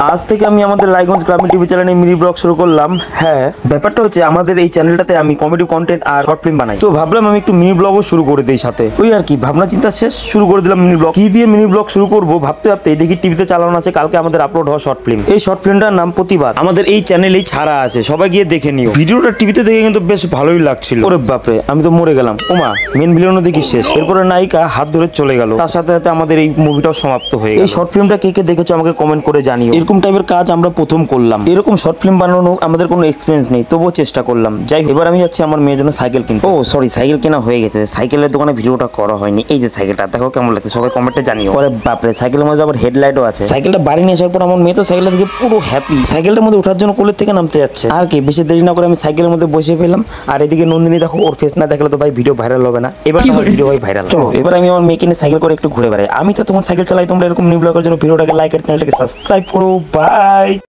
আজ থেকে আমি আমাদের রায়গঞ্জ গ্রামীণ টিভি চ্যানেলে মিনি ব্লগ শুরু করলাম। হ্যাঁ, ব্যাপারটা হচ্ছে আমাদের এই চ্যানেলটাতে আমি কমেডি কন্টেন্ট আর শর্ট ফিল্ম বানাই। তো ভাবলাম আমি একটু মিনি ব্লগও শুরু করে দিই সাথে। ওই আর কি, ভাবনা চিন্তা শেষ, শুরু করে দিলাম মিনি ব্লগ। কি দিয়ে মিনি ব্লগ শুরু করবো ভাবতে ভাবতে দেখি টিভিতে চালানো আছে কালকে আমাদের আপলোড হওয়া শর্ট ফিল্ম। এই শর্ট ফিল্মটার নাম প্রতিবাদ। আমাদের এই চ্যানেলেই ছাড়া আছে, সবাই গিয়ে দেখে নিও। ভিডিওটা টিভিতে দেখে কিন্তু বেশ ভালোই লাগছিল। ওরে বাপরে, আমি তো মরে গেলাম। ওমা, মেন ভিলেনও দেখি শেষ। এরপরে নায়িকা হাত ধরে চলে গেল। তার সাথে সাথে আমাদের এই মুভিটাও সমাপ্ত হয়ে গেল। এই শর্ট ফিল্মটা কে কে দেখেছো আমাকে কমেন্ট করে জানিও। এরকম টাইপের কাজ আমরা প্রথম করলাম। এরকম শর্ট ফিল্ম বানানো আমাদের কোনো এক্সপিরিয়েন্স নেই, তবুও চেষ্টা করলাম। যাই হোক, এবার আমি যাচ্ছি আমার মেয়ের জন্য সাইকেল কিনতে। ও সরি, সাইকেল কেনা হয়ে গেছে। সাইকেলের দোকানে ভিডিওটা করা হয়নি। এই যে সাইকেলটা, দেখো কেমন লাগছে, সবাই কমেন্টে জানিও। আরে বাপরে, সাইকেলের মধ্যে আবার হেডলাইটও আছে। সাইকেলটা বাড়ি নিয়ে আসার পর আমার মেয়ে তো সাইকেলটা থেকে পুরো হ্যাপি। সাইকেলটার মধ্যে ওঠার জন্য কোলের থেকে নামতে যাচ্ছে। আর কি, বেশি দেরি না করে আমি সাইকেলের মধ্যে বসে ফেললাম। আর এদিকে নন্দিনী দেখো, ওর ফেস না দেখলে তো ভাই ভিডিও ভাইরাল হবে না। এবার আমার ভিডিও হয় ভাইরাল। চলো এবার আমি আমার মেয়েকে নিয়ে সাইকেল করে একটু ঘুরে বেড়াই। আমি তো তোমার সাইকেল চালাই। তোমরা এরকম নিউ ব্লগের জন্য ভিডিওটাকে লাইক আর চ্যানেলটাকে সাবস্ক্রাইব করো। বাই।